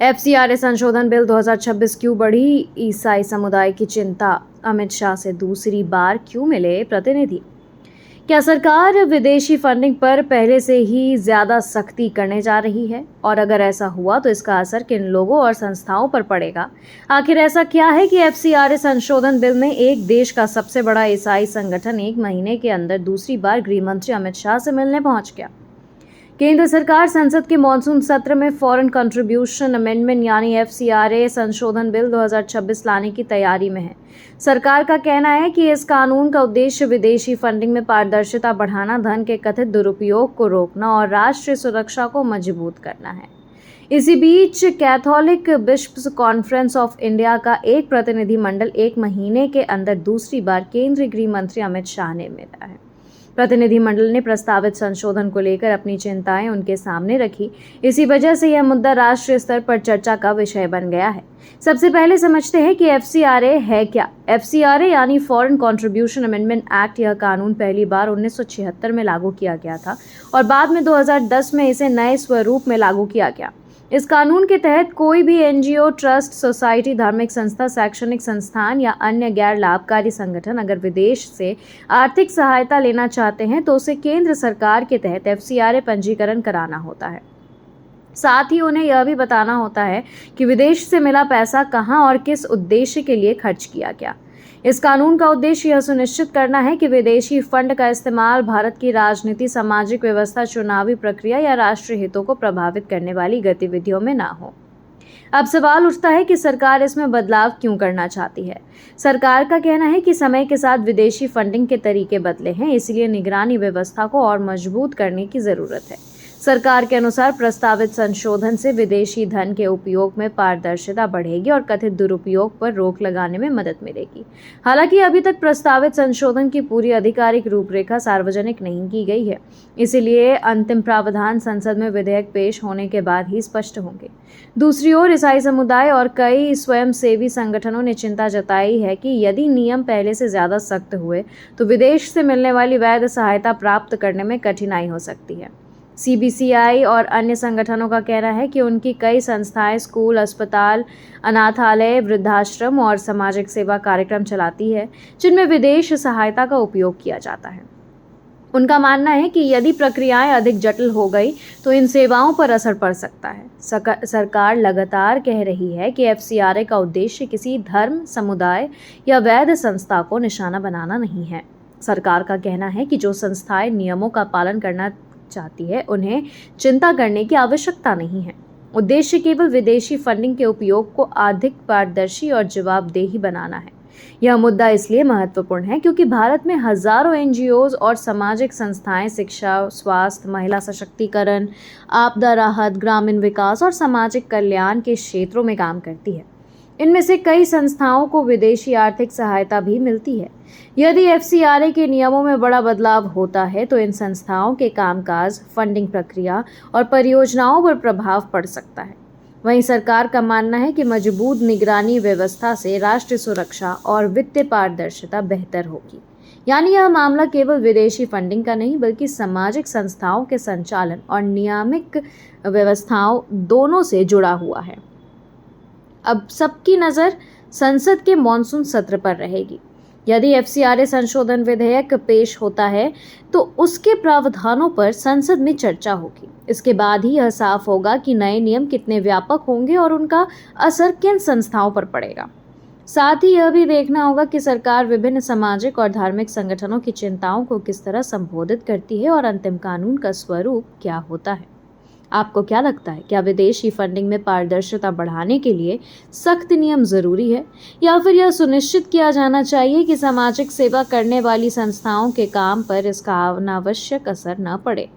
FCRA संशोधन bill 2026 क्यों बढ़ी ईसाई समुदाय की चिंता, अमित शाह से दूसरी बार क्यों मिले प्रतिनिधि। क्या सरकार विदेशी फंडिंग पर पहले से ही ज्यादा सख्ती करने जा रही है, और अगर ऐसा हुआ तो इसका असर किन लोगों और संस्थाओं पर पड़ेगा। आखिर ऐसा क्या है कि एफसीआरए संशोधन बिल में एक देश का सबसे बड़ा ईसाई संगठन एक महीने के अंदर दूसरी बार गृह मंत्री अमित शाह से मिलने पहुंच गया। केंद्र सरकार संसद के मॉनसून सत्र में फॉरेन कंट्रीब्यूशन अमेंडमेंट यानी एफसीआरए संशोधन बिल 2026 लाने की तैयारी में है। सरकार का कहना है कि इस कानून का उद्देश्य विदेशी फंडिंग में पारदर्शिता बढ़ाना, धन के कथित दुरुपयोग को रोकना और राष्ट्रीय सुरक्षा को मजबूत करना है। इसी बीच Catholic Bishops Conference of India का एक प्रतिनिधिमंडल एक महीने के अंदर दूसरी बार केंद्रीय गृह मंत्री अमित शाह ने मिला है। प्रतिनिधिमंडल ने प्रस्तावित संशोधन को लेकर अपनी चिंताएं उनके सामने रखी। इसी वजह से यह मुद्दा राष्ट्रीय स्तर पर चर्चा का विषय बन गया है। सबसे पहले समझते हैं कि एफसीआरए है क्या। एफसीआरए यानी फॉरेन कंट्रीब्यूशन अमेंडमेंट एक्ट, यह कानून पहली बार 1976 में लागू किया गया था और बाद में 2010 में इसे नए स्वरूप में लागू किया गया। इस कानून के तहत कोई भी एनजीओ, ट्रस्ट, सोसाइटी, धार्मिक संस्था, शैक्षणिक संस्थान या अन्य गैर लाभकारी संगठन अगर विदेश से आर्थिक सहायता लेना चाहते हैं तो उसे केंद्र सरकार के तहत एफसीआरए पंजीकरण कराना होता है। साथ ही उन्हें यह भी बताना होता है कि विदेश से मिला पैसा कहां और किस उद्देश्य के लिए खर्च किया गया। इस कानून का उद्देश्य यह सुनिश्चित करना है कि विदेशी फंड का इस्तेमाल भारत की राजनीति, सामाजिक व्यवस्था, चुनावी प्रक्रिया या राष्ट्रीय हितों को प्रभावित करने वाली गतिविधियों में ना हो। अब सवाल उठता है कि सरकार इसमें बदलाव क्यों करना चाहती है। सरकार का कहना है कि समय के साथ विदेशी फंडिंग के तरीके बदले हैं, इसलिए निगरानी व्यवस्था को और मजबूत करने की जरूरत है। सरकार के अनुसार प्रस्तावित संशोधन से विदेशी धन के उपयोग में पारदर्शिता बढ़ेगी और कथित दुरुपयोग पर रोक लगाने में मदद मिलेगी। हालांकि अभी तक प्रस्तावित संशोधन की पूरी आधिकारिक रूपरेखा सार्वजनिक नहीं की गई है, इसलिए अंतिम प्रावधान संसद में विधेयक पेश होने के बाद ही स्पष्ट होंगे। दूसरी ओर ईसाई समुदाय और कई स्वयंसेवी संगठनों ने चिंता जताई है कि यदि नियम पहले से ज्यादा सख्त हुए तो विदेश से मिलने वाली वैध सहायता प्राप्त करने में कठिनाई हो सकती है। सीबीसीआई और अन्य संगठनों का कहना है कि उनकी कई संस्थाएं स्कूल, अस्पताल, अनाथालय, वृद्धाश्रम और सामाजिक सेवा कार्यक्रम चलाती है जिनमें विदेश सहायता का उपयोग किया जाता है। उनका मानना है कि यदि प्रक्रियाएं अधिक जटिल हो गई तो इन सेवाओं पर असर पड़ सकता है। सरकार लगातार कह रही है कि एफसीआरए का उद्देश्य किसी धर्म, समुदाय या वैध संस्था को निशाना बनाना नहीं है। सरकार का कहना है कि जो संस्थाएं नियमों का पालन करना चाहती है उन्हें चिंता करने की आवश्यकता नहीं है। उद्देश्य केवल विदेशी फंडिंग के उपयोग को अधिक पारदर्शी और जवाबदेही बनाना है। यह मुद्दा इसलिए महत्वपूर्ण है क्योंकि भारत में हजारों एनजीओज और सामाजिक संस्थाएं शिक्षा, स्वास्थ्य, महिला सशक्तिकरण, आपदा राहत, ग्रामीण विकास और सामाजिक कल्याण के क्षेत्रों में काम करती है। इनमें से कई संस्थाओं को विदेशी आर्थिक सहायता भी मिलती है। यदि एफसीआरए के नियमों में बड़ा बदलाव होता है तो इन संस्थाओं के कामकाज, फंडिंग प्रक्रिया और परियोजनाओं पर प्रभाव पड़ सकता है। वहीं सरकार का मानना है कि मजबूत निगरानी व्यवस्था से राष्ट्रीय सुरक्षा और वित्तीय पारदर्शिता बेहतर होगी। यानी यह मामला केवल विदेशी फंडिंग का नहीं बल्कि सामाजिक संस्थाओं के संचालन और नियामक व्यवस्थाओं दोनों से जुड़ा हुआ है। अब सबकी नज़र संसद के मॉनसून सत्र पर रहेगी। यदि एफसीआरए संशोधन विधेयक पेश होता है तो उसके प्रावधानों पर संसद में चर्चा होगी। इसके बाद ही यह साफ होगा कि नए नियम कितने व्यापक होंगे और उनका असर किन संस्थाओं पर पड़ेगा। साथ ही यह भी देखना होगा कि सरकार विभिन्न सामाजिक और धार्मिक संगठनों की चिंताओं को किस तरह संबोधित करती है और अंतिम कानून का स्वरूप क्या होता है। आपको क्या लगता है, क्या विदेशी फंडिंग में पारदर्शिता बढ़ाने के लिए सख्त नियम जरूरी है या फिर यह सुनिश्चित किया जाना चाहिए कि सामाजिक सेवा करने वाली संस्थाओं के काम पर इसका अनावश्यक असर न पड़े।